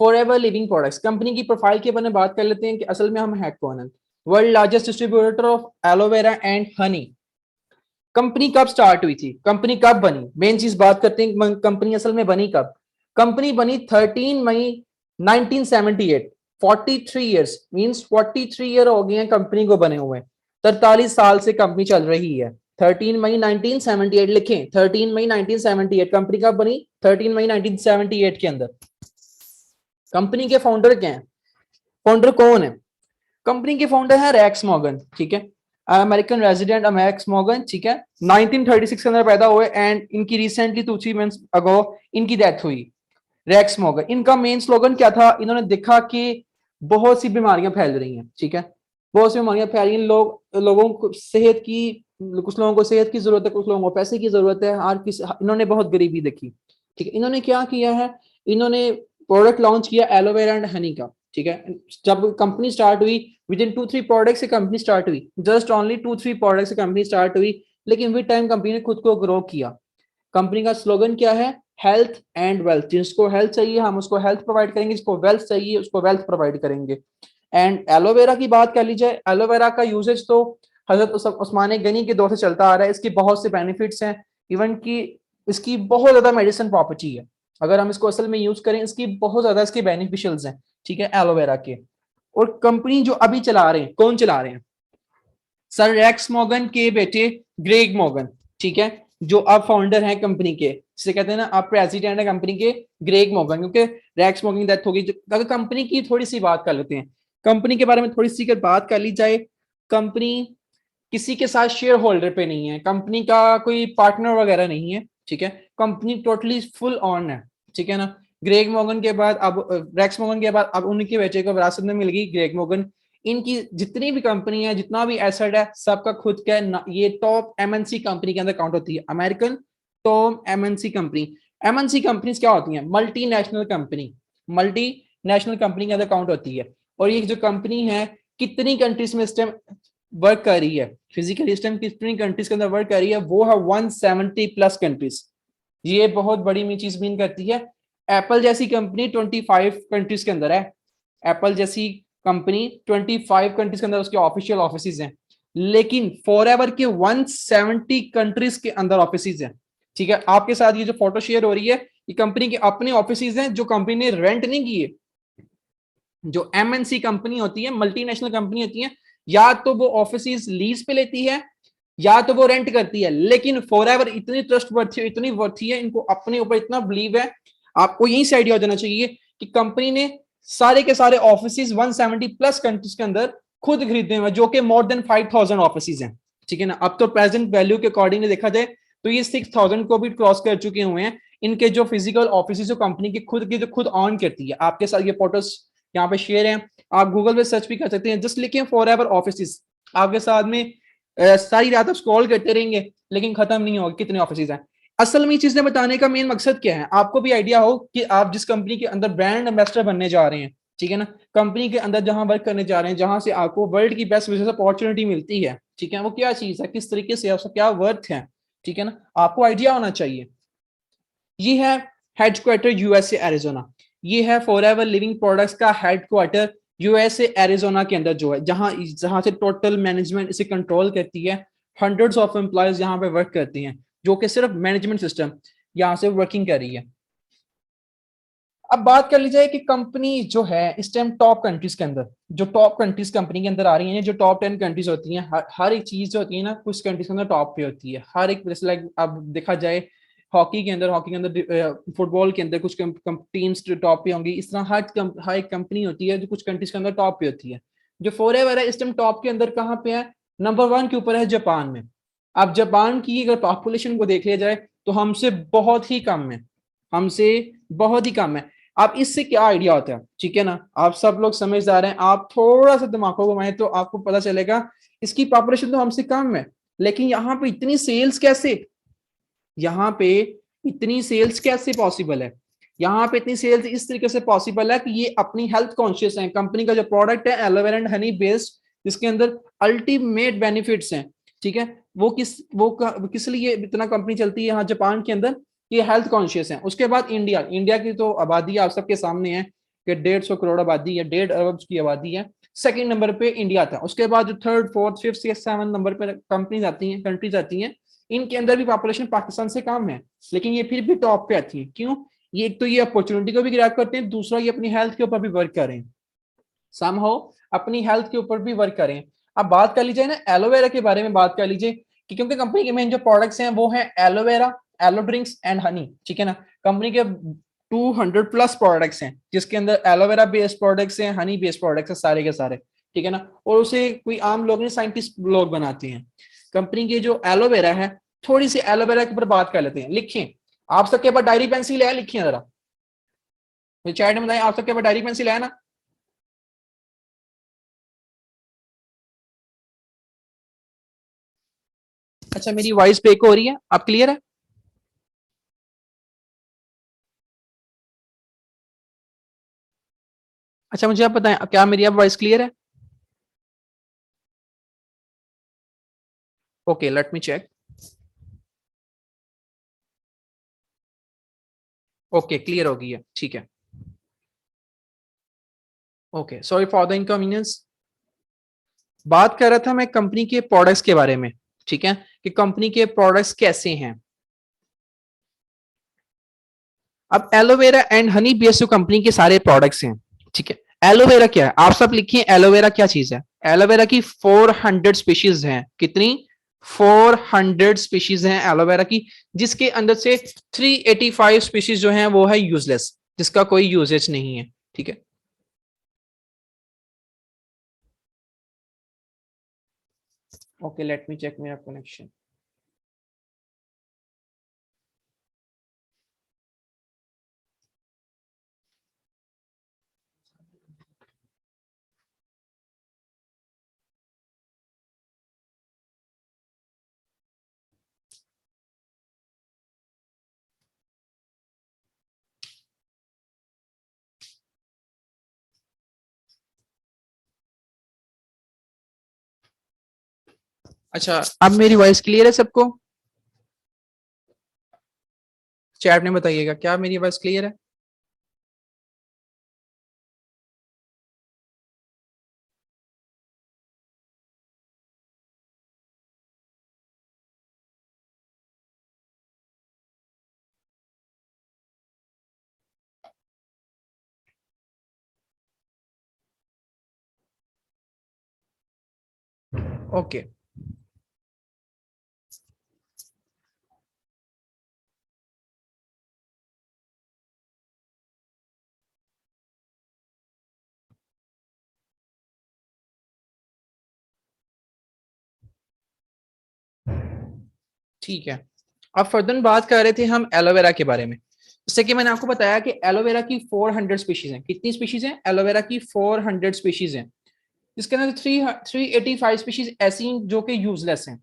Forever living products, company की profile के बारे में बात कर लेते हैं कि असल में हम है कौन है। World largest distributor of aloe vera and honey. Company कब स्टार्ट हुई थी, कंपनी कब बनी, मेन चीज बात करते हैं कंपनी असल में बनी कब। कंपनी बनी 13 मई 1978। 43 ईयर्स मींस 43 ईयर हो गए हैं कंपनी को बने हुए। 43 साल से कंपनी चल रही है। 13 मई 1978 लिखें, 13 मई 1978 कंपनी कब बनी, 13 मई 1978 के अंदर। कंपनी के फाउंडर क्या है, फाउंडर कौन है, कंपनी के फाउंडर है रैक्स मॉर्गन, ठीक है, अमेरिकन रेजिडेंट रैक्स मॉर्गन, ठीक है, 1936 के अंदर पैदा हुए एंड इनकी रिसेंटली 2-3 मंथ्स अगो इनकी डेथ हुई। रैक्स मॉर्गन, इनका मेन स्लोगन क्या था, इन्होंने देखा कि बहुत सी बीमारियां फैल रही हैं, ठीक है, बहुत सी बीमारियां फैल रही हैं, लोगों को सेहत की, कुछ लोगों को सेहत की जरूरत है, कुछ लोगों को पैसे की जरूरत है, हर किसी, इन्होंने बहुत गरीबी देखी, ठीक है, इन्होंने क्या किया है, इन्होंने प्रोडक्ट लॉन्च किया एलोवेरा एंड हनी का, ठीक है। जब कंपनी स्टार्ट हुई विद इन 2-3 प्रोडक्ट से कंपनी स्टार्ट हुई, जस्ट ओनली 2-3 प्रोडक्ट से कंपनी स्टार्ट हुई, लेकिन विद टाइम कंपनी ने खुद को ग्रो किया। कंपनी का स्लोगन क्या है, हेल्थ एंड वेल्थ, जिसको हेल्थ चाहिए हम उसको हेल्थ प्रोवाइड करेंगे, जिसको वेल्थ चाहिए उसको वेल्थ प्रोवाइड करेंगे। एंड एलोवेरा की बात कर ली जाए, एलोवेरा का यूजेज तो हजरत उस्मान गनी के दौर से चलता आ रहा है, इसकी बहुत से बेनिफिट्स हैं, इवन की इसकी बहुत ज्यादा मेडिसिन प्रॉपर्टी है, अगर हम इसको असल में यूज करें इसकी बहुत ज्यादा इसके बेनिफिशियल्स हैं, ठीक है, एलोवेरा के। और कंपनी जो अभी चला रहे हैं, कौन चला रहे हैं, सर रैक्स मॉर्गन के बेटे ग्रेग मॉर्गन, ठीक है, जो अब फाउंडर हैं कंपनी के, जिसे कहते हैं ना अब प्रेसिडेंट है कंपनी के ग्रेग मॉर्गन, क्योंकि रैक्स मॉर्गन की डेथ होगी। अगर कंपनी की थोड़ी सी बात कर लेते हैं, कंपनी के बारे में थोड़ी सी अगर बात कर ली जाए, कंपनी किसी के साथ शेयर होल्डर पे नहीं है, कंपनी का कोई पार्टनर वगैरह नहीं है, ठीक है, कंपनी टोटली फुल ऑन है, ठीक है ना। ग्रेग मॉर्गन के बाद अब रैक्स मॉर्गन के बाद अब उनके बेटे को विरासत में मिल गई ग्रेग मॉर्गन। इनकी जितनी भी कंपनी है, जितना भी एसेट है, सबका खुद का ये टॉप एमएनसी कंपनी के अंदर काउंट होती है, American top MNC company. MNC companies क्या होती हैं, मल्टीनेशनल कंपनी, मल्टीनेशनल कंपनी के अंदर काउंट होती है। और ये जो कंपनी है कितनी कंट्रीज में इस टाइम वर्क कर रही है, फिजिकल सिस्टम कितनी कंट्रीज के अंदर वर्क कर रही है, वो है 170 प्लस कंट्रीज। ये बहुत बड़ी चीज मीन करती है। एप्पल जैसी कंपनी 25 कंट्रीज के अंदर है, एप्पल जैसी कंपनी 25 कंट्रीज के अंदर उसके ऑफिशियल ऑफिस हैं, लेकिन फॉरएवर के 170 कंट्रीज के अंदर ऑफिस हैं, ठीक है। आपके साथ ये जो फोटो शेयर हो रही है, ये कंपनी के अपने ऑफिस हैं जो कंपनी ने रेंट नहीं किए। जो एमएनसी कंपनी होती है, मल्टीनेशनल कंपनी होती है, या तो वो ऑफिस लीज पे लेती है या तो वो रेंट करती है, लेकिन फॉरएवर इतनी ट्रस्टवर्थी है, इतनी वर्थी है, इनको अपने ऊपर इतना बिलीव है। आपको यहीं से आइडिया हो जाना चाहिए कि कंपनी ने सारे के सारे ऑफिस 170 प्लस कंट्रीज के अंदर खुद खरीदे हुए, जो कि मोर देन 5000 ऑफिस हैं, ठीक है ना। अब तो प्रेजेंट वैल्यू के अकॉर्डिंग देखा जाए तो ये 6000 को भी क्रॉस कर चुके हुए हैं, इनके जो फिजिकल ऑफिस जो कंपनी की खुद की जो खुद ऑन करती है। आपके साथ ये फोटोज यहाँ पे शेयर हैं, आप गूगल पे सर्च भी कर सकते हैं, जस्ट लिखिए फॉरएवर ऑफिस, आपके साथ में सारी रात आप स्क्रॉल करते रहेंगे लेकिन खत्म नहीं होगा कितने ऑफिस हैं। असल में चीजें बताने का मेन मकसद क्या है, आपको भी आइडिया हो कि आप जिस कंपनी के अंदर ब्रांड एम्बेसडर बनने जा रहे हैं, ठीक है ना, कंपनी के अंदर जहां वर्क करने जा रहे हैं, जहां से आपको वर्ल्ड की बेस्ट बिजनेस अपॉर्चुनिटी मिलती है, ठीक है, वो क्या चीज है, किस तरीके से उसका क्या वर्थ है, ठीक है ना, आपको आइडिया होना चाहिए। ये है हेडक्वार्टर यूएसए एरिजोना, ये है फॉरएवर लिविंग प्रोडक्ट्स का हेडक्वार्टर यूएसए एरिजोना के अंदर जो है, जहां जहां से टोटल मैनेजमेंट इसे कंट्रोल करती है। हंड्रेड्स ऑफ एम्प्लॉयज यहाँ पे वर्क करती हैं, जो कि सिर्फ मैनेजमेंट सिस्टम यहाँ से वर्किंग कर रही है। अब बात कर ली जाए कि कंपनी जो है इस टाइम टॉप कंट्रीज के अंदर, जो टॉप कंट्रीज कंपनी के अंदर आ रही हैं, जो टॉप 10 कंट्रीज होती हैं, हर एक चीज जो होती है ना कुछ कंट्रीज के अंदर टॉप पे होती है, हर एक, जैसे लाइक अब देखा जाए हॉकी के अंदर फुटबॉल के अंदर कुछ टीम्स टॉप पे होंगी, इस तरह हर एक कंपनी होती है जो कुछ कंट्रीज के अंदर टॉप पे होती है। जो फॉरएवर है इस टाइम टॉप के अंदर कहाँ पे है, नंबर 1 के ऊपर है जापान में। अब जापान की अगर पॉपुलेशन को देख लिया जाए तो हमसे बहुत ही कम है, हमसे बहुत ही कम है। आप इससे क्या आइडिया होता है, ठीक है ना, आप सब लोग समझदार हैं, आप थोड़ा सा दिमाग को घुमाएं तो आपको पता चलेगा इसकी पॉपुलेशन तो हमसे कम है, लेकिन यहाँ पे इतनी सेल्स कैसे, यहाँ पे इतनी सेल्स कैसे पॉसिबल है। यहाँ पे इतनी सेल्स इस तरीके से पॉसिबल है कि ये अपनी हेल्थ कॉन्शियस है। कंपनी का जो प्रोडक्ट है एलोवेरा एंड हनी बेस्ड, जिसके अंदर अल्टीमेट बेनिफिट्स हैं, ठीक है, किस लिए इतना कंपनी चलती है यहाँ जापान के अंदर, ये हेल्थ कॉन्शियस है। उसके बाद इंडिया, इंडिया की तो आबादी आप सबके सामने है, कि 150 करोड़ आबादी है, 1.5 अरब की आबादी है। सेकंड नंबर पे इंडिया आता है। उसके बाद जो थर्ड, फोर्थ, फिफ्थ या सेवन नंबर पे कंपनीज आती हैं, कंट्रीज आती हैं, इनके अंदर भी पॉपुलेशन पाकिस्तान से कम है, लेकिन ये फिर भी टॉप पे आती है। क्यों? ये एक तो ये अपॉर्चुनिटी को भी ग्रैब करते हैं, दूसरा ये अपनी हेल्थ के ऊपर भी वर्क करें, समहाउ अपनी हेल्थ के ऊपर भी वर्क करें। अब बात कर लीजिए ना एलोवेरा के बारे में, बात कर लीजिए कि क्योंकि कंपनी के मेन जो प्रोडक्ट्स हैं वो है aloe vera, aloe drinks and honey, ठीक है ना। कंपनी के 200 प्लस प्रोडक्ट्स हैं, जिसके अंदर एलोवेरा बेस्ड प्रोडक्ट्स हैं, हनी बेस्ड प्रोडक्ट्स हैं, सारे के सारे, ठीक है ना। और उसे कोई आम लोग नहीं, साइंटिस्ट लोग बनाते हैं। कंपनी की जो एलोवेरा है, थोड़ी सी एलोवेरा के ऊपर बात कर लेते हैं। लिखिए, आप सबके पास डायरी पेंसिल है? लिखिए जरा, चैट में बताएं, आप सबके पास डायरी पेंसिल है ना? अच्छा, मेरी वॉइस ब्रेक हो रही है, आप क्लियर है? अच्छा, मुझे आप बताएं, क्या मेरी अब वॉइस क्लियर है? Okay, let me check. Okay, clear हो गई है, ठीक है। Okay, sorry for the inconvenience. बात कर रहा था मैं कंपनी के प्रोडक्ट्स के बारे में, ठीक है, कि कंपनी के प्रोडक्ट्स कैसे हैं। अब एलोवेरा एंड हनी बेस्ड जो कंपनी के सारे प्रोडक्ट्स हैं, ठीक है। एलोवेरा क्या है, आप सब लिखिए एलोवेरा क्या चीज है। एलोवेरा की 400 स्पीशीज हैं। कितनी? 400 स्पीशीज हैं एलोवेरा की, जिसके अंदर से 385 स्पीशीज जो हैं वो है यूजलेस, जिसका कोई यूजेज नहीं है, ठीक है। ओके, लेट मी चेक मेरा कनेक्शन। अच्छा, अब मेरी वॉइस क्लियर है सबको? चैट में बताइएगा, क्या मेरी वॉइस क्लियर है? ओके, ठीक है। अब फर्दर बात कर रहे थे हम एलोवेरा के बारे में। जैसे कि मैंने आपको बताया कि एलोवेरा की 400 स्पीशीज हैं। कितनी स्पीशीज हैं? एलोवेरा की 400 स्पीशीज हैं, जिसके अंदर 385 स्पीशीज ऐसी हैं जो कि यूजलेस हैं।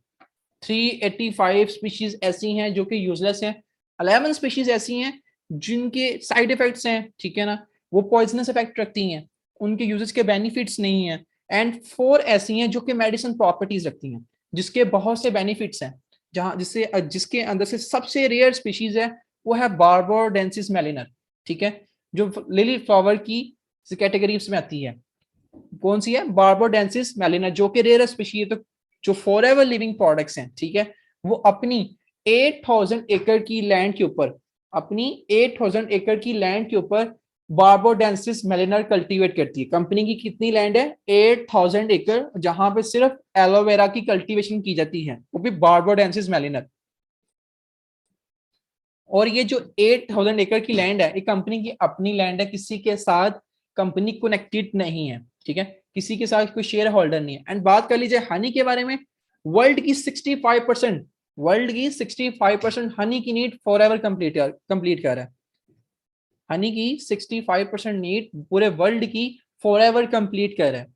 385 स्पीशीज ऐसी हैं जो कि यूजलेस हैं। 11 स्पीशीज ऐसी हैं जिनके साइड इफेक्ट्स हैं, ठीक है ना, वो पॉइजनस इफेक्ट रखती हैं, उनके यूजेस के बेनिफिट्स नहीं है। एंड 4 ऐसी हैं जो कि मेडिसिन प्रॉपर्टीज रखती हैं, जिसके बहुत से बेनिफिट्स हैं। जहां जिसके अंदर से सबसे रेयर स्पीशीज है वो है बार्बोडेंसिस मेलिनर, ठीक है, जो लिली फ्लावर की कैटेगरीज में आती है। कौन सी है? बार्बोडेंसिस मेलिना, जो कि रेयर स्पीशीज है। तो जो फॉरएवर लिविंग प्रोडक्ट्स हैं, ठीक है, वो अपनी 8000 एकड़ की लैंड के ऊपर, अपनी 8000 एकड़ की लैंड के ऊपर बार्बोडेंसिस मेलिनर कल्टीवेट करती है। कंपनी की कितनी लैंड है? 8000 एकड़, जहां पे सिर्फ एलोवेरा की कल्टीवेशन की जाती है, वो भी बार्बोडेंसिस मेलिनर। और ये जो 8000 एकड़ की लैंड है, ये कंपनी की अपनी लैंड है, किसी के साथ कंपनी कनेक्टेड नहीं है, ठीक है, किसी के साथ कोई शेयर होल्डर नहीं है। एंड बात कर लीजिए हनी के बारे में, वर्ल्ड की 65%, वर्ल्ड की 65% हनी की नीड फॉर एवर कंप्लीट कर रहा है। हनी की 65% नीड पूरे वर्ल्ड की फॉर एवर कंप्लीट कर रहा है।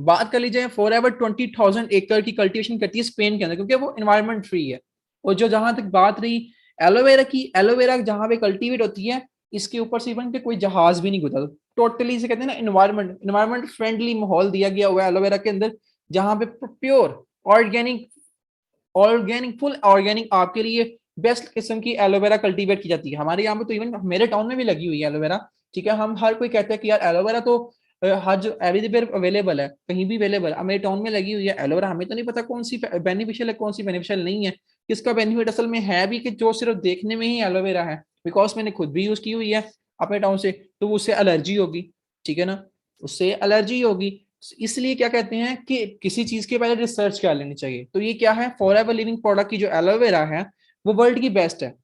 बात कर लीजिए फॉर एवर 20,000 एकड़ की कल्टीवेशन करती है स्पेन के अंदर, क्योंकि वो एनवायरमेंट फ्री है। और जो जहां तक बात रही एलोवेरा की, एलोवेरा जहां पे कल्टीवेट होती है, इसके ऊपर से इवन के कोई जहाज भी नहीं गुजरता। टोटली से कहते हैं ना, एनवायरमेंट फ्रेंडली माहौल दिया गया हुआ है एलोवेरा के अंदर, जहां पे pure organic, organic full organic आपके लिए बेस्ट किस्म की एलोवेरा कल्टीवेट की जाती है। हमारे यहाँ पे तो इवन मेरे टाउन में भी लगी हुई है एलोवेरा, ठीक है। हम हर कोई कहते हैं कि यार एलोवेरा तो हर जो एवरीवेयर अवेलेबल है, कहीं भी अवेलेबल है, मेरे टाउन में लगी हुई है एलोवेरा। हमें तो नहीं पता कौन सी बेनिफिशियल है, कौन सी बेनिफिशियल नहीं है, किसका बेनिफिट असल में है भी कि जो सिर्फ देखने में ही एलोवेरा है। बिकॉज मैंने खुद भी यूज की हुई है अपने टाउन से, तो उससे एलर्जी होगी, ठीक है ना, उससे एलर्जी होगी। इसलिए क्या कहते हैं कि किसी चीज के पहले रिसर्च कर लेनी चाहिए। तो ये क्या है, फॉरएवर लिविंग प्रोडक्ट की जो एलोवेरा है वो वर्ल्ड की बेस्ट है।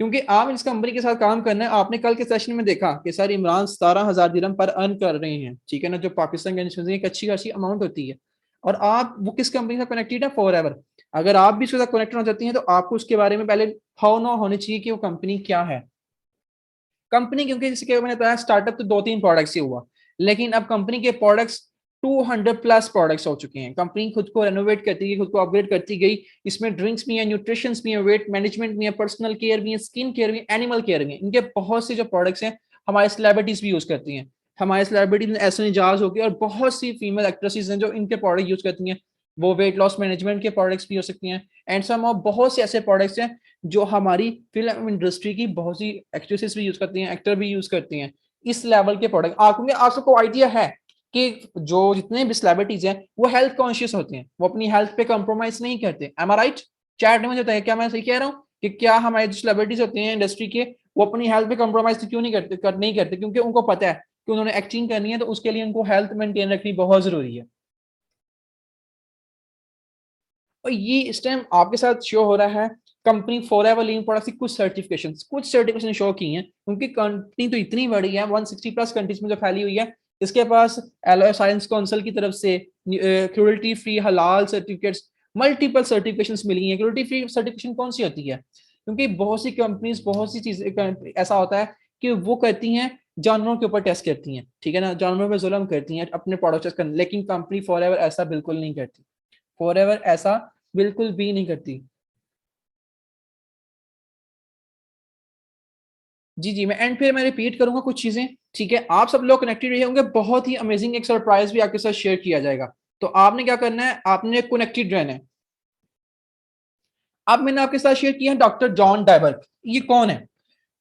क्योंकि आप इस कंपनी के साथ काम करना है, आपने कल के सेशन में देखा कि सर इमरान 17,000 दिरहम पर अर्न कर रहे हैं, ठीक है ना, जो पाकिस्तान के एक अच्छी खासी अमाउंट होती है। और आप वो किस कंपनी से कनेक्टेड है, फॉरएवर। अगर आप भी उसके साथ कनेक्टेड हो जाती हैं तो आपको उसके बारे में पहले हाउ नो होनी चाहिए कि वो कंपनी क्या है। कंपनी, क्योंकि जैसे मैंने बताया स्टार्टअप तो 2-3 प्रोडक्ट्स ही हुआ, लेकिन अब कंपनी के प्रोडक्ट्स 200 प्लस प्रोडक्ट्स हो चुके हैं। कंपनी खुद को रेनोवेट करती गई, खुद को अपग्रेड करती गई। इसमें ड्रिंक्स भी है, न्यूट्रिशन भी है, वेट मैनेजमेंट भी है, पर्सनल केयर भी है, स्किन केयर भी है, एनिमल केयर भी है। इनके बहुत से जो प्रोडक्ट्स हैं हमारे सेलिब्रिटीज भी यूज करती हैं। हमारे सेलिब्रिटीज ऐसे एजाज हो गए और बहुत सी फीमेल एक्ट्रेसेस हैं जो इनके प्रोडक्ट यूज करती हैं। वो वेट लॉस मैनेजमेंट के प्रोडक्ट्स भी हो सकती हैं। एंड सम ऑफ बहुत से ऐसे प्रोडक्ट्स हैं जो हमारी फिल्म इंडस्ट्री की बहुत सी एक्ट्रेसेस भी यूज करती हैं, एक्टर भी यूज करती हैं। इस लेवल के प्रोडक्ट आप सबको आइडिया है कि जो जितने भी सेलिब्रिटीज हैं वो हेल्थ कॉन्शियस होते हैं, वो अपनी हेल्थ पे कॉम्प्रोमाइज नहीं करते। एम आई राइट? चैट में बताइए, क्या मैं सही कह रहा हूँ कि क्या हमारे जो सेलिब्रिटीज होते हैं इंडस्ट्री के, वो अपनी हेल्थ पे कॉम्प्रोमाइज क्यों नहीं करते? क्योंकि उनको पता है कि उन्होंने एक्टिंग करनी है, तो उसके लिए उनको हेल्थ मेंटेन रखनी बहुत जरूरी है। और ये इस टाइम आपके साथ शो हो रहा है कंपनी फॉरएवर लिविंग प्रोडक्ट्स की कुछ सर्टिफिकेशन शो की हैं। उनकी कंपनी तो इतनी बड़ी है, 160 प्लस कंट्रीज में जो फैली हुई है। इसके पास एलो साइंस काउंसिल की तरफ से क्रूरल्टी फ्री हलाल सर्टिफिकेट्स, मल्टीपल सर्टिफिकेशंस मिली हैं। क्रूरल्टी फ्री सर्टिफिकेशन कौन सी होती है? क्योंकि बहुत सी कंपनीज, बहुत सी चीजें ऐसा होता है कि वो करती हैं जानवरों के ऊपर टेस्ट करती हैं, ठीक है ना, जानवरों पर जुल्म करती हैं अपने प्रोडक्ट टेस्ट करने, लेकिन कंपनी फॉरएवर ऐसा बिल्कुल नहीं करती। फॉरएवर ऐसा बिल्कुल भी नहीं करती। जी जी, मैं एंड फिर मैं रिपीट करूंगा कुछ चीजें, ठीक है। आप सब लोग कनेक्टेड रहे होंगे, बहुत ही अमेजिंग एक सरप्राइज भी आपके साथ शेयर किया जाएगा। तो आपने क्या करना है, आपने कनेक्टेड रहना है। अब मैंने आपके साथ शेयर किया है डॉक्टर जॉन डाइबर्ग। ये कौन है?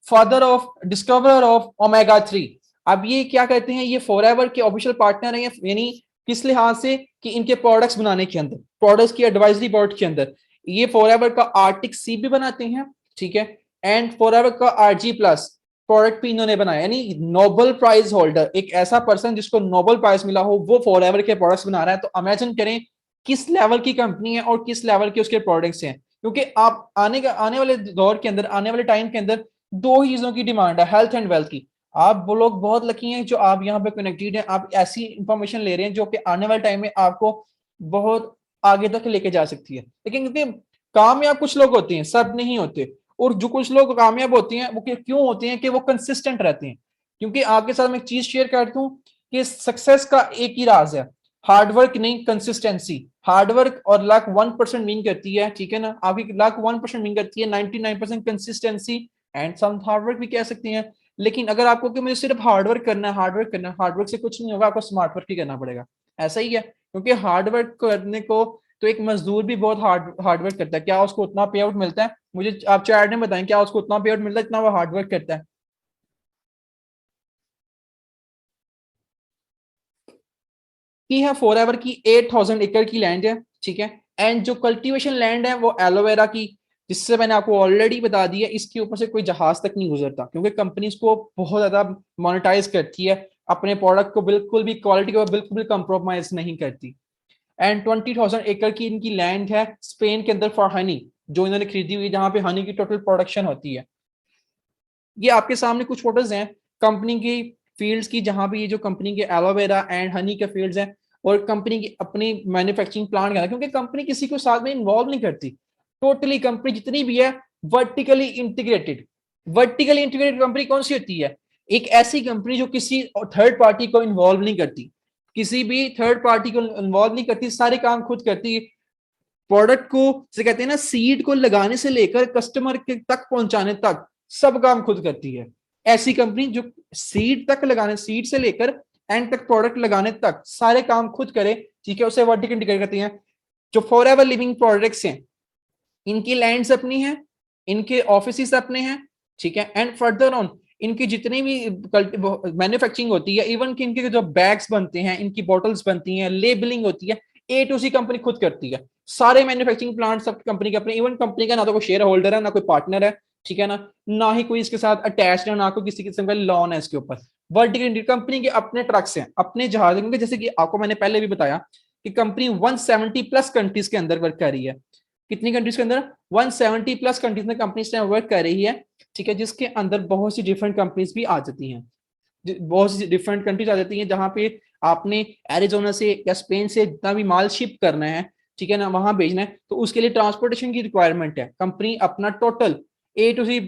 Father of discoverer of omega 3। अब ये क्या कहते हैं, ये फॉरएवर के ऑफिशियल पार्टनर हैं, यानी किस लिहाज से कि इनके प्रोडक्ट्स बनाने के अंदर, प्रोडक्ट्स की एडवाइजरी बोर्ड के अंदर ये फॉरएवर का आर्टिक सी भी बनाते हैं, ठीक है। एंड फॉरएवर का आरजी प्लस प्रोडक्ट भी इन्होंने बनाया, यानी नोबेल प्राइज होल्डर, एक ऐसा पर्सन जिसको नोबेल प्राइज मिला हो, वो फॉरएवर के प्रोडक्ट्स बना रहा है। तो इमेजिन करें किस लेवल की कंपनी है और किस लेवल के उसके प्रोडक्ट्स हैं। क्योंकि आप आने वाले दौर के अंदर, आने वाले टाइम के अंदर दो ही चीजों की डिमांड है, हेल्थ एंड वेल्थ की। आप वो लोग बहुत लकी हैं जो आप यहाँ पे कनेक्टेड हैं, आप ऐसी इंफॉर्मेशन ले रहे हैं जो कि आने वाले टाइम में आपको बहुत आगे तक लेके जा सकती है। लेकिन क्योंकि कामयाब कुछ लोग होते हैं, सब नहीं होते। और जो कुछ लोग कामयाब होते हैं वो क्यों होते हैं कि वो कंसिस्टेंट रहते हैं। क्योंकि आपके साथ मैं एक चीज शेयर करता हूँ कि सक्सेस का एक ही राज है, हार्डवर्क नहीं, कंसिस्टेंसी। हार्डवर्क और लक 1% मीन करती है, ठीक है ना, आपकी लक 1% मीन करती है, 99% कंसिस्टेंसी एंड सम हार्डवर्क भी कह सकते हैं। लेकिन अगर आपको कि मुझे सिर्फ हार्डवर्क करना है, हार्डवर्क करना है, हार्डवर्क से कुछ नहीं होगा, आपको स्मार्ट वर्क ही करना पड़ेगा। ऐसा ही है, क्योंकि हार्डवर्क करने को तो एक मजदूर भी बहुत हार्डवर्क करता है। क्या उसको उतना पे आउट मिलता है? मुझे आप चैट में बताएं, क्या उसको उतना पे आउट मिलता है इतना वो हार्डवर्क करता है? की है फॉरएवर की 8,000 एकड़ की लैंड है, ठीक है। एंड जो कल्टीवेशन लैंड है वो एलोवेरा की, जिससे मैंने आपको ऑलरेडी बता दिया, इसके ऊपर से कोई जहाज तक नहीं गुजरता, क्योंकि कंपनी इसको बहुत ज्यादा मोनेटाइज करती है, अपने प्रोडक्ट को बिल्कुल भी क्वालिटी को बिल्कुल भी कंप्रोमाइज नहीं करती। एंड 20,000 एकड़ की इनकी लैंड है स्पेन के अंदर फॉर हनी, जो इन्होंने खरीदी हुई, जहां पे हनी की टोटल प्रोडक्शन होती है। ये आपके सामने कुछ फोटोज हैं कंपनी की फील्ड्स की, जहां पे ये जो कंपनी के एलोवेरा एंड हनी के फील्ड्स हैं, और कंपनी की अपनी मैन्युफैक्चरिंग प्लांट का, क्योंकि कंपनी किसी को साथ में इन्वॉल्व नहीं करती। टोटली कंपनी जितनी भी है vertically integrated. Vertically integrated company कौन सी होती है? एक ऐसी कंपनी जो किसी थर्ड पार्टी को इन्वॉल्व नहीं करती, किसी भी थर्ड पार्टी को इन्वॉल्व नहीं करती, सारे काम खुद करती है। प्रोडक्ट को जैसे कहते हैं ना, सीड को लगाने से लेकर कस्टमर के तक पहुंचाने तक सब काम खुद करती है। ऐसी कंपनी जो सीड तक लगाने, सीड से लेकर एंड तक प्रोडक्ट लगाने तक सारे काम खुद करे, ठीक है, उसे वर्टिकल इंटीग्रेट करती है। जो फॉरएवर लिविंग प्रोडक्ट्स हैं, इनकी लैंड्स अपनी है, इनके ऑफिस अपने हैं, ठीक है, एंड फर्दर ऑन इनकी जितनी भी मैन्युफैक्चरिंग होती है, इवन कि इनके जो बैग्स बनते हैं, इनकी बॉटल्स बनती हैं, लेबलिंग होती है, ए टू सी कंपनी खुद करती है। सारे मैन्युफैक्चरिंग प्लांट सब कंपनी के अपने, इवन कंपनी का ना तो कोई शेयर होल्डर है, ना कोई पार्टनर है, ठीक है ना ही कोई इसके साथ अटैच है, ना कोई किसी किस्म का लोन है इसके ऊपर। वर्टिकल कंपनी के अपने ट्रक्स हैं, अपने जहाज, क्योंकि जैसे कि आपको मैंने पहले भी बताया कि कंपनी 170 प्लस कंट्रीज के अंदर वर्क कर रही है। कितनी कंट्रीज के अंदर? 170 प्लस कंट्रीज में कंपनी वर्क कर रही है, ठीक है, जिसके अंदर बहुत सी डिफरेंट कंपनीज भी आ जाती हैं, बहुत सी डिफरेंट कंट्रीज आ जाती हैं, जहां पे आपने एरिजोना से या स्पेन से जितना भी माल शिप करना है, ठीक है ना, वहां भेजना है, तो उसके लिए ट्रांसपोर्टेशन की रिक्वायरमेंट है। कंपनी अपना total A to C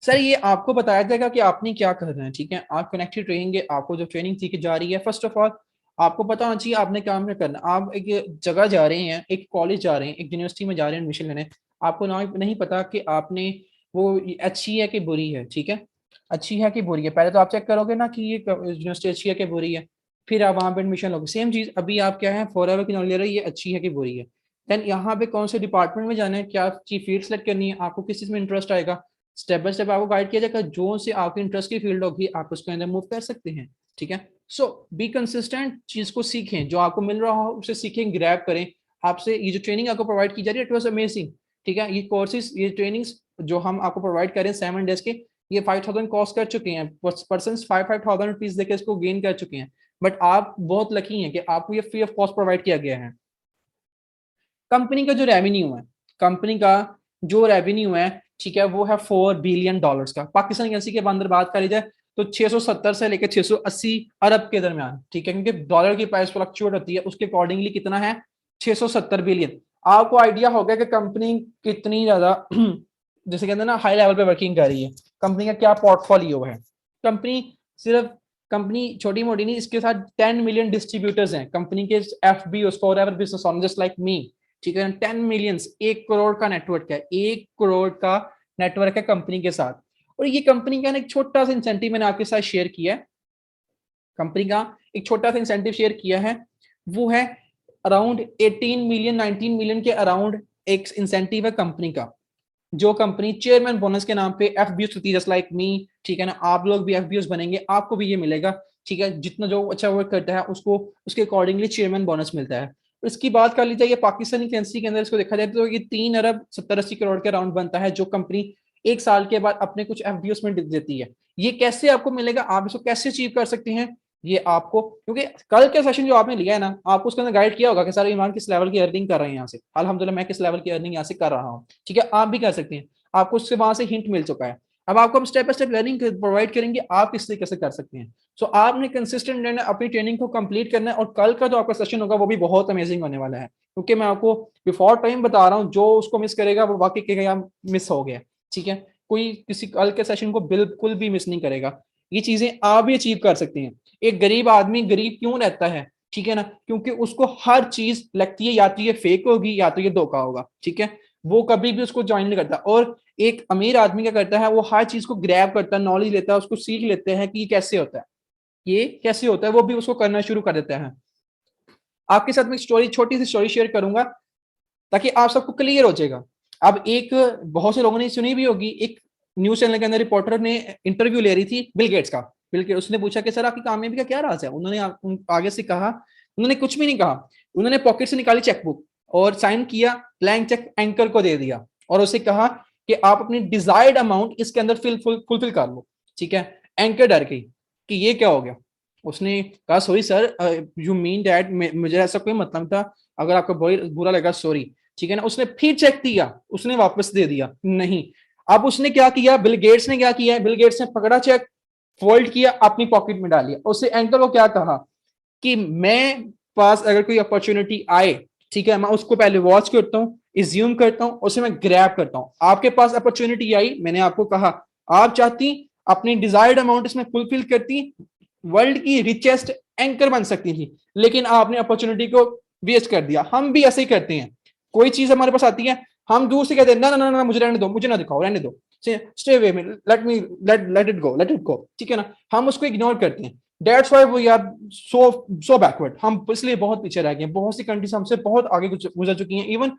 sir ये आपको बताया जाएगा कि आपने क्या करना है, ठीक है, आप कनेक्टेड रहेंगे, आपको जो ट्रेनिंग दी जा रही है, फर्स्ट ऑफ ऑल आपको पता होना चाहिए आपने काम में करना। आप एक जगह जा रहे हैं, एक कॉलेज जा रहे हैं, एक यूनिवर्सिटी में जा रहे हैं एडमिशन लेने, आपको ना नहीं पता कि आपने वो अच्छी है कि बुरी है, ठीक है, अच्छी है कि बुरी है, पहले तो आप चेक करोगे ना कि ये यूनिवर्सिटी अच्छी है कि बुरी है, फिर आप वहाँ पे एडमिशन लोगे। सेम चीज अभी आप क्या है फॉरएवर की नॉलेज ले रहे हो, ये अच्छी है कि बुरी है, देन यहाँ पे कौन से डिपार्टमेंट में जाना है, क्या चीज फील्ड सेलेक्ट करनी है, आपको किस चीज में इंटरेस्ट आएगा, स्टेप बाय स्टेप आपको गाइड किया जाएगा, जो से आपके इंटरेस्ट की फील्ड होगी आप उसके अंदर मूव कर सकते हैं, ठीक है। सो बी कंसिस्टेंट, चीज को सीखें, जो आपको मिल रहा हो उसे सीखें, ग्रैब करें। आपसे ये जो ट्रेनिंग आपको प्रोवाइड की जा रही है, इट वाज अमेजिंग, ठीक है, ये कोर्सेज, ये ट्रेनिंग्स जो हम आपको प्रोवाइड करें 7 डेज के, ये 5000 कॉस्ट कर चुके हैं, पर्सन 5,000 रुपीज देकर इसको गेन कर चुके हैं, बट आप बहुत लकी हैं कि आपको ये फ्री ऑफ कॉस्ट प्रोवाइड किया गया है। कंपनी का जो रेवेन्यू है, कंपनी का जो रेवेन्यू है, ठीक है, वो है $4 बिलियन का। पाकिस्तान करेंसी के अंदर बात करी जाए तो 670 से लेकर 680 अरब के दरमियान, ठीक है, क्योंकि डॉलर की प्राइस फ्लक्चुएट होती है, उसके अकॉर्डिंगली कितना है 670 बिलियन। आपको आइडिया हो गया कि कंपनी कितनी ज्यादा जैसे कहते हैं ना हाई लेवल पे वर्किंग कर रही है, कंपनी का क्या पोर्टफोलियो है। कंपनी सिर्फ कंपनी छोटी मोटी नहीं, इसके साथ 10 मिलियन डिस्ट्रीब्यूटर्स हैं कंपनी के, F B for ever business owner just like me, ठीक है, 10 मिलियंस, 1 करोड़ का नेटवर्क है, 1 करोड़ का नेटवर्क है कंपनी के साथ। और ये कंपनी का एक छोटा सा इंसेंटिव मैंने आपके साथ शेयर किया है, कंपनी का एक छोटा सा इंसेंटिव शेयर किया है, वो है अराउंड 18 मिलियन 19 मिलियन के अराउंड एक इंसेंटिव है कंपनी का, जो कंपनी चेयरमैन बोनस के नाम पे एफबीओ होती है, जस्ट लाइक मी, ठीक है ना, आप लोग भी एफबीओ बनेंगे, आपको भी ये मिलेगा, ठीक है, जितना जो अच्छा वर्क करता है उसको उसके अकॉर्डिंगली चेयरमैन बोनस मिलता है। इसकी बात कर ली जाए पाकिस्तानी करेंसी के अंदर इसको देखा जाए तो ये 3 अरब 70-80 करोड़ के अराउंड बनता है, जो कंपनी 1 साल के बाद अपने कुछ एफबीओ में देती है। ये कैसे आपको मिलेगा, आप इसको कैसे अचीव कर सकते हैं, ये आपको, क्योंकि कल का सेशन जो आपने लिया है ना, आपको उसके अंदर गाइड किया होगा कि सर ईमान किस लेवल की अर्निंग कर रहे हैं यहाँ से, अल्हम्दुलिल्लाह मैं किस लेवल की अर्निंग यहाँ से कर रहा हूँ, ठीक है, आप भी कर सकते हैं, आपको उससे वहां से हिंट मिल चुका है। अब आपको हम step by step learning provide करेंगे, आप किस तरीके से कर सकते हैं। सो आपने कंसिस्टेंट रहना, अपनी ट्रेनिंग को कंप्लीट करना है, और कल का जो आपका सेशन होगा वो भी बहुत अमेजिंग होने वाला है, क्योंकि मैं आपको बिफोर टाइम बता रहा हूँ, जो उसको मिस करेगा वो वाकई कहेगा मिस हो गया, ठीक है, कोई किसी कल के सेशन को बिल्कुल भी मिस नहीं करेगा। ये चीजें आप भी अचीव कर सकते हैं। एक गरीब आदमी गरीब क्यों रहता है, ठीक है ना, क्योंकि उसको हर चीज लगती है या तो ये फेक होगी या तो ये धोखा होगा, ठीक है, वो कभी भी उसको ज्वाइन नहीं करता। और एक अमीर आदमी क्या करता है, वो हर चीज को ग्रैब करता है, नॉलेज लेता है, उसको सीख लेते हैं कि ये कैसे होता है, ये कैसे होता है, वो भी उसको करना शुरू कर देता है। आपके साथ में स्टोरी, छोटी सी स्टोरी शेयर करूंगा ताकि आप सबको क्लियर हो जाएगा। अब एक, बहुत से लोगों ने सुनी भी होगी, एक न्यूज चैनल के अंदर रिपोर्टर ने इंटरव्यू ले रही थी बिल गेट्स का। बिल गेट्स, उसने पूछा कि सर आपकी कामयाबी का क्या राज है, उन्होंने आगे से कहा, उन्होंने कुछ भी नहीं कहा, उन्होंने पॉकेट से निकाली चेकबुक और साइन किया, ब्लैंक चेक एंकर को दे दिया, और उसे कहा कि आप अपनी डिजायर्ड अमाउंट इसके अंदर फुलफिल कर लो, ठीक है। एंकर डर गई कि ये क्या हो गया, उसने कहा sorry sir, you mean that, मुझे ऐसा कोई मतलब था, अगर आपको बुरा लगा सॉरी, ठीक है ना। उसने फिर चेक दिया, उसने वापस दे दिया नहीं। अब उसने क्या किया, बिल गेट्स ने क्या किया, बिल गेट्स ने पकड़ा चेक, फोल्ड किया, अपनी पॉकेट में डाल लिया। उससे एंकर को क्या कहा कि मैं पास अगर कोई अपॉर्चुनिटी आए, ठीक है, मैं उसको पहले वॉच करता हूँ, इज्यूम करता हूँ, उसे मैं ग्रैब करता हूँ। आपके पास अपॉर्चुनिटी आई, मैंने आपको कहा आप चाहती अपनी डिजायर्ड अमाउंट इसमें फुलफिल करती, वर्ल्ड की रिचेस्ट एंकर बन सकती थी, लेकिन आपने अपॉर्चुनिटी को वेस्ट कर दिया। हम भी ऐसे ही करते हैं, कोई चीज हमारे पास आती है, हम दूर से कहते हैं ना ना ना ना मुझे रहने दो, मुझे ना दिखाओ, रहने दो, स्टे अवे में, लेट इट गो, ठीक है ना, हम उसको इग्नोर करते हैं। That's why we are so backward, हम इसलिए बहुत पीछे रह गए। बहुत सी कंट्रीज हमसे बहुत आगे गुजर चुकी हैं। इवन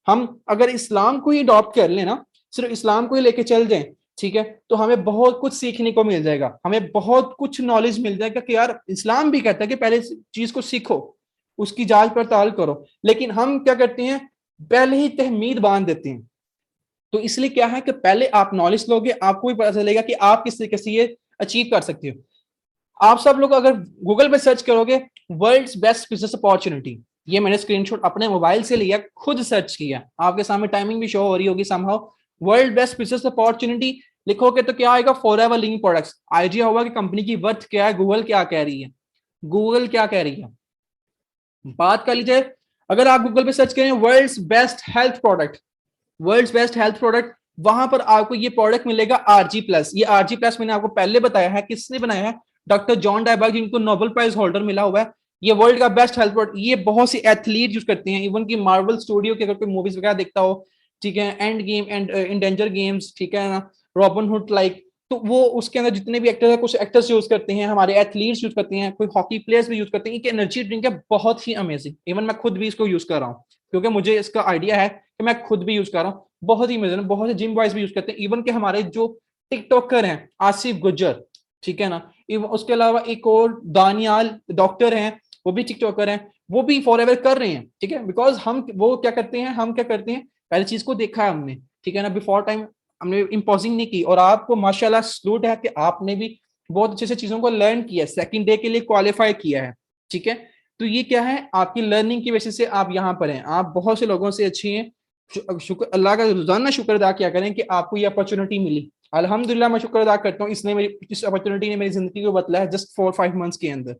हम अगर इस्लाम को ही अडॉप्ट कर लें ना, सिर्फ इस्लाम को ही लेके चल जाएं, ठीक है, तो हमें बहुत कुछ सीखने को मिल जाएगा, हमें बहुत कुछ नॉलेज मिल जाएगा कि यार इस्लाम भी कहता है कि पहले चीज को सीखो, उसकी जांच पड़ताल करो। लेकिन हम क्या करते हैं, पहले ही तहमीद बांध देते हैं। तो इसलिए क्या है कि पहले आप नॉलेज लोगे, आपको भी पता चलेगा कि आप किस तरीके से ये अचीव कर सकते हो। आप सब लोग अगर गूगल पे सर्च करोगे वर्ल्ड्स बेस्ट बिजनेस अपॉर्चुनिटी, ये मैंने स्क्रीनशॉट अपने मोबाइल से लिया, खुद सर्च किया, आपके सामने टाइमिंग भी शो हो रही होगी somehow. World best business opportunity लिखोगे तो क्या आएगा, फॉरएवर लिविंग प्रोडक्ट्स। आइडिया होगा कि कंपनी की वर्थ क्या है, गूगल क्या कह रही है, गूगल क्या कह रही है। बात कर लीजिए, अगर आप गूगल पे सर्च करें world's best health product, world's best health product, वहां पर आपको ये प्रोडक्ट मिलेगा आरजी प्लस। ये आरजी प्लस मैंने आपको पहले बताया है, किसने बनाया है, डॉक्टर जॉन डायबर्ग, जिनको नोबेल प्राइज होल्डर मिला हुआ है। ये वर्ल्ड का बेस्ट हेल्थ प्रोडक्ट, ये बहुत सी एथलीट यूज करते हैं। इवन की मार्वल स्टूडियो के अगर कोई मूवीज वगैरह देखता हो, ठीक है, end game and endanger games, ठीक है ना, रॉबिन हुड लाइक, तो वो उसके अंदर जितने भी एक्टर है, कुछ एक्टर्स यूज करते हैं, हमारे एथलीट्स यूज करते हैं, कोई हॉकी प्लेयर्स भी यूज करते हैं। एक एनर्जी ड्रिंक है, बहुत ही अमेजिंग। इवन मैं खुद भी इसको यूज कर रहा हूँ, क्योंकि मुझे इसका आइडिया है कि मैं खुद भी यूज कर रहा हूँ। बहुत ही मजेदार, बहुत से जिम बॉयज भी यूज करते हैं। इवन के हमारे जो टिकटॉकर हैं आसिफ गुज्जर, ठीक है ना, उसके अलावा एक और दानियाल डॉक्टर हैं, वो भी टिकटॉकर हैं, वो भी फॉरएवर कर रहे हैं, ठीक है। बिकॉज हम वो क्या करते हैं, हम क्या करते हैं, पहले चीज को देखा है हमने, ठीक है ना, बिफोर टाइम हमने इम्पोजिंग नहीं की। और आपको माशाल्लाह सलूट है कि आपने भी बहुत अच्छे से चीजों को लर्न किया, सेकंड डे के लिए क्वालिफाई किया है, ठीक है। तो ये क्या है, आपकी लर्निंग की वजह से आप यहाँ पर हैं, आप बहुत से लोगों से अच्छी हैं। शुक्र अल्लाह का रोजाना शुक्र अदा किया करें कि आपको ये अपॉर्चुनिटी मिली। अल्हम्दुलिल्लाह मैं शुक्र अदा करता हूँ, इसने मेरी, इस अपॉर्चुनिटी ने मेरी जिंदगी को बदला है जस्ट 4-5 मंथ्स के अंदर।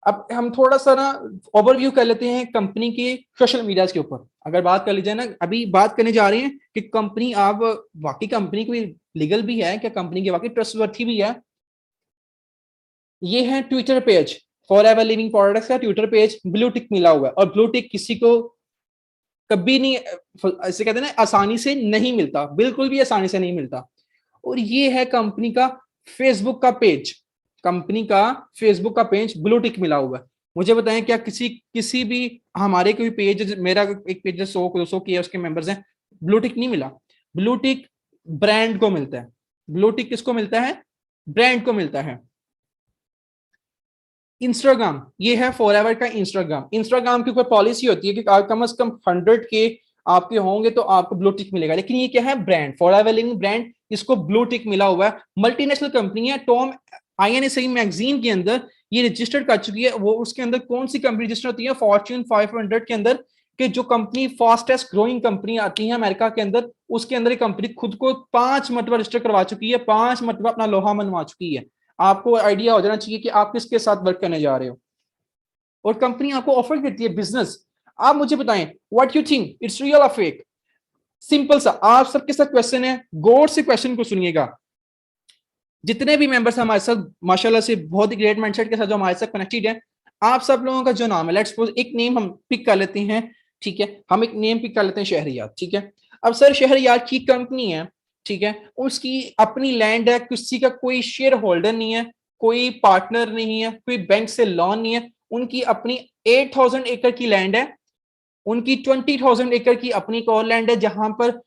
अब हम थोड़ा सा ना ओवरव्यू कर लेते हैं कंपनी के सोशल मीडिया के ऊपर। अगर बात कर ली जाए ना, अभी बात करने जा रहे हैं कि कंपनी, आप वाकई कंपनी कोई लीगल भी है क्या, कंपनी की वाकई ट्रस्टवर्थी भी है। ये है Twitter page, for ever living products का ट्विटर पेज, ब्लू टिक मिला हुआ है। और ब्लू टिक किसी को कभी नहीं, ऐसे कहते हैं ना, आसानी से नहीं मिलता, बिल्कुल भी आसानी से नहीं मिलता। और ये है कंपनी का फेसबुक का पेज, कंपनी का फेसबुक का पेज ब्लू टिक मिला हुआ है। मुझे बताएं, क्या किसी किसी भी हमारे कोई पेज, मेरा एक पेज 100-200 के उसके मेंबर्स हैं, ब्लू टिक नहीं मिला। ब्लू टिक ब्रांड को मिलता है। ब्लू टिक किसको मिलता है, ब्रांड को मिलता है। इंस्टाग्राम, ये है फॉरएवर का इंस्टाग्राम। इंस्टाग्राम की कोई पॉलिसी होती है कि कम से कम 100 के आपके होंगे तो आपको ब्लू टिक मिलेगा। लेकिन ये क्या है, ब्रांड, फॉरएवर लिविंग ब्रांड, इसको ब्लू टिक मिला हुआ है। मल्टीनेशनल कंपनी है। टॉम INSE मैगजीन के अंदर ये रजिस्टर कर चुकी है। वो उसके अंदर कौन सी कंपनी रजिस्टर होती है, फॉर्च्यून 500 के अंदर, कि जो कंपनी फास्टेस्ट ग्रोइंग कंपनी आती है अमेरिका के अंदर, उसके अंदर ये कंपनी खुद को 5 मरतबा रजिस्टर करवा चुकी है, 5 मरतबा अपना लोहा मनवा चुकी है। आपको आइडिया हो जाना चाहिए कि आप किसके साथ वर्क करने जा रहे हो। और कंपनी आपको ऑफर करती है बिजनेस। आप मुझे बताएं, what you think, it's real और फेक। सिंपल सा आप सबके साथ क्वेश्चन है, गौर से क्वेश्चन को सुनिएगा। जितने भी मेंबर्स हमारे साथ माशाल्लाह से बहुत ही ग्रेट माइंडसेट के साथ जो हमारे साथ कनेक्टेड है, आप सब लोगों का जो नाम है, लेट्स सपोज एक नेम हम पिक कर लेते हैं, ठीक है, हम एक नेम पिक कर लेते हैं, शहरियार, ठीक है। अब सर शहरियार की कंपनी है, ठीक है, उसकी अपनी लैंड है, किसी का कोई शेयर होल्डर नहीं है, कोई पार्टनर नहीं है, कोई बैंक से लोन नहीं है, उनकी अपनी 8,000 एकड़ की लैंड है, उनकी 20,000 एकड़ की अपनी एक और लैंड है जहां पर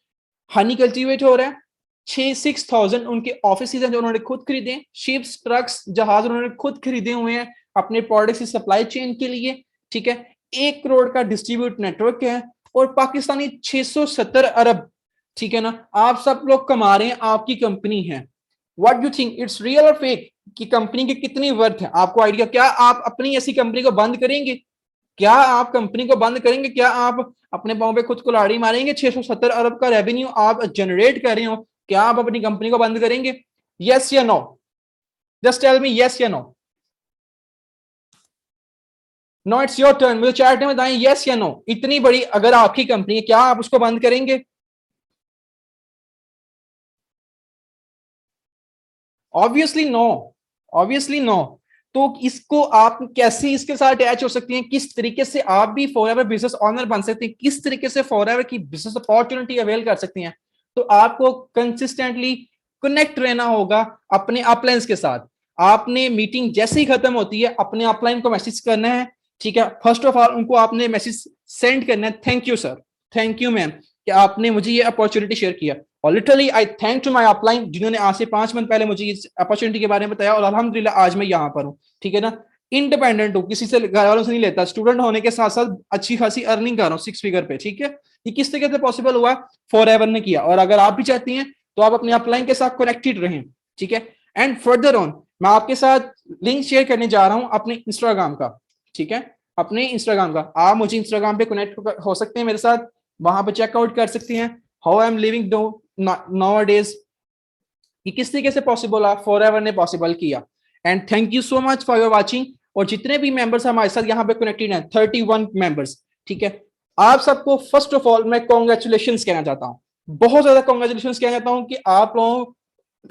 हनी कल्टीवेट हो रहा है। 6,000 उनके ऑफिस हैं जो उन्होंने खुद खरीदे, शिप्स, ट्रक्स, जहाज उन्होंने खुद खरीदे हुए हैं अपने प्रोडक्ट्स की सप्लाई चेन के लिए, ठीक है। 1 करोड़ का डिस्ट्रीब्यूट नेटवर्क है और पाकिस्तानी 670 अरब, ठीक है ना, आप सब लोग कमा रहे हैं, आपकी कंपनी है। What you think, it's real और फेक, कि कंपनी की कितनी वर्थ है, आपको आइडिया। क्या आप अपनी ऐसी कंपनी को बंद करेंगे, क्या आप कंपनी को बंद करेंगे, क्या आप अपने पांव पे खुद कुल्हाड़ी मारेंगे। 670 अरब का रेवेन्यू आप जनरेट कर रहे हो, क्या आप अपनी कंपनी को बंद करेंगे, यस या no, just tell me yes या no. No it's your turn, मुझे चैट में बताएं यस या नो। इतनी बड़ी अगर आपकी कंपनी है, क्या आप उसको बंद करेंगे। Obviously no, obviously no. तो इसको आप कैसे इसके साथ अटैच हो सकती हैं, किस तरीके से आप भी फॉरएवर बिजनेस ऑनर बन सकते हैं, किस तरीके से फॉरएवर की बिजनेस अपॉर्चुनिटी अवेल कर सकती हैं। तो आपको कंसिस्टेंटली कनेक्ट रहना होगा अपने अपलाइंस के साथ। आपने मीटिंग जैसे ही खत्म होती है अपने अपलाइन को मैसेज करना है, ठीक है। फर्स्ट ऑफ ऑल उनको आपने मैसेज सेंड करना है, thank you sir, thank you ma'am कि आपने मुझे ये अपॉर्चुनिटी शेयर किया, और literally I thank to my upline जिन्होंने आज से 5 मंथ पहले मुझे इस अपॉर्चुनिटी के बारे में बताया, और अल्हम्दुलिल्लाह आज मैं यहाँ पर हूँ, ठीक है ना। इंडिपेंडेंट हूँ, किसी से घर वालों से नहीं लेता, स्टूडेंट होने के साथ साथ अच्छी खासी अर्निंग कर रहा हूँ 6 फिगर पे, ठीक है। ये किस तरीके से पॉसिबल हुआ, फॉरएवर ने किया, और अगर आप भी चाहती हैं तो आप अपने अपलाइन के साथ कनेक्टेड रहें, ठीक है। एंड फर्दर ऑन मैं आपके साथ लिंक शेयर करने जा रहा हूं अपने इंस्टाग्राम का, ठीक है, अपने इंस्टाग्राम का। आप मुझे इंस्टाग्राम पे कनेक्ट हो सकते हैं मेरे साथ, वहां पे चेकआउट कर सकते हैं how I am living now days, कि किस तरीके से पॉसिबल है, फॉरएवर ने पॉसिबल किया। And thank you so much for your watching. और जितने भी मेंबर्स हमारे साथ यहाँ पे कनेक्टेड हैं 31 मेंबर्स, ठीक है, आप सबको फर्स्ट ऑफ ऑल मैं कॉन्ग्रेचुलेशन कहना चाहता हूँ, बहुत ज्यादा कॉन्ग्रेचुलेशन कहना चाहता हूँ कि आप लोग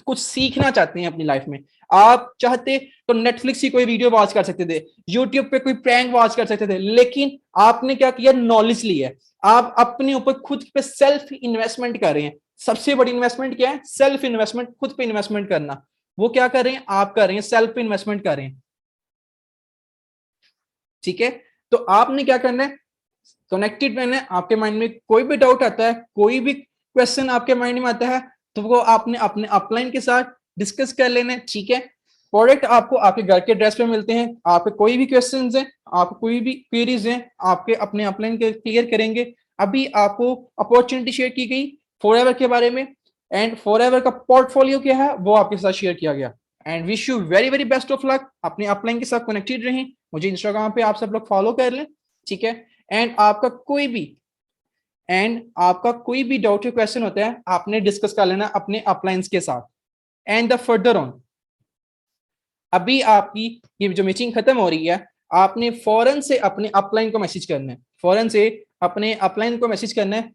कुछ सीखना चाहते हैं अपनी लाइफ में। आप चाहते तो नेटफ्लिक्स की कोई वीडियो वॉच कर सकते थे, यूट्यूब पे कोई प्रैंक वॉच कर सकते थे, लेकिन आपने क्या किया, नॉलेज ली है। आप अपने ऊपर खुद पे सेल्फ इन्वेस्टमेंट कर रहे हैं। सबसे बड़ी इन्वेस्टमेंट क्या है, सेल्फ इन्वेस्टमेंट, खुद पे इन्वेस्टमेंट करना। वो क्या कर रहे हैं, आप कर रहे हैं, सेल्फ इन्वेस्टमेंट कर रहे हैं, ठीक है। तो आपने क्या करना है, कनेक्टेड रहना है। आपके माइंड में कोई भी डाउट आता है, कोई भी क्वेश्चन आपके माइंड में आता है, तो वो आपने अपने अपलाइन के साथ डिस्कस कर लेना है, ठीक है। प्रोडक्ट आपको आपके घर के एड्रेस पे मिलते हैं। आपके कोई भी क्वेश्चंस हैं, आप कोई भी क्वेरीज हैं, आपके अपने अपलाइन के क्लियर करेंगे। अभी आपको अपॉर्चुनिटी शेयर की गई फॉरएवर के बारे में, एंड फॉरएवर का पोर्टफोलियो क्या है वो आपके साथ शेयर किया गया। And wish you very very best of luck, अपने अपलाइन के साथ कनेक्टेड रहें। मुझे इंस्टाग्राम पे आप सब लोग फॉलो कर लें, ठीक है। एंड आपका कोई भी डाउट या क्वेश्चन होता है, आपने डिस्कस कर लेना अपने अपलाइंस के साथ। एंड द फर्दर ऑन, अभी आपकी ये जो मीटिंग खत्म हो रही है, आपने फौरन से अपने अपलाइन को मैसेज करना है, फौरन से अपने अपलाइन को मैसेज करना है,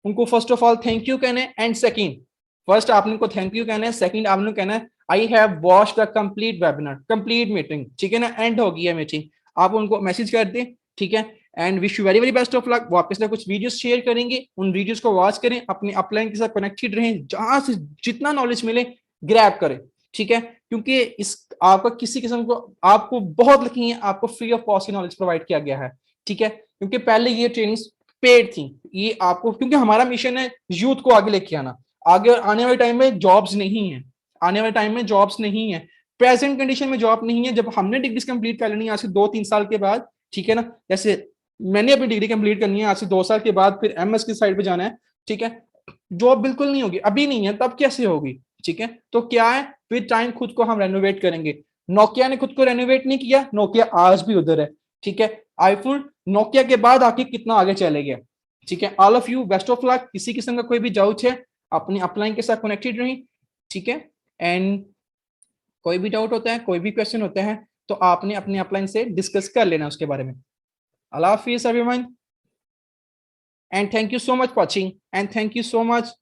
उनको first of all thank you कहना है। एंड सेकंड, फर्स्ट आपने उनको थैंक यू कहना है, सेकंड आपने कहना है I have watched the complete webinar, complete meeting, ठीक है ना, एंड हो गई है मीटिंग। आप उनको मैसेज कर दें, ठीक है। And wish you very very best of luck. वो आपके साथ कुछ वीडियोस शेयर करेंगे, उन वीडियोस को वॉच करें, अपने अपलाइन के साथ कनेक्टेड रहें, जहां से जितना नॉलेज मिले ग्रैब करें, ठीक है। क्योंकि इस आपका किसी किस्म को, आपको बहुत लकी है, आपको फ्री ऑफ कॉस्ट की नॉलेज प्रोवाइड किया गया है, ठीक है। क्योंकि पहले ये ट्रेनिंग पेड थी, ये आपको, क्योंकि हमारा मिशन है यूथ को आगे लेके आना। आगे आने वाले टाइम में जॉब्स नहीं है, आने वाले टाइम में जॉब्स नहीं है, प्रेजेंट कंडीशन में जॉब नहीं है। जब हमने डिग्री कंप्लीट कर लेनी है आज से 2-3 साल के बाद, ठीक है ना, जैसे मैंने अपनी डिग्री कंप्लीट करनी है आज से 2 साल के बाद, फिर एमएस की साइड पे जाना है, ठीक है। जॉब बिल्कुल नहीं होगी, अभी नहीं है, तब कैसे होगी, ठीक है। तो क्या है, फिर टाइम खुद को हम रेनोवेट करेंगे। नोकिया ने खुद को रेनोवेट नहीं किया, नोकिया आज भी उधर है, ठीक है। आईफोन नोकिया के बाद आके कितना आगे चले गया, ठीक है। All of you best of luck. किसी किस्म का कोई भी डाउट है, अपनी अपलाइन के साथ कनेक्टेड रही, ठीक है। एंड कोई भी डाउट होता है, कोई भी क्वेश्चन होता है, तो आपने अपने अपलाइन से डिस्कस कर लेना उसके बारे में। अल्लाह हाफिज everyone, and thank you so much for watching, and thank you so much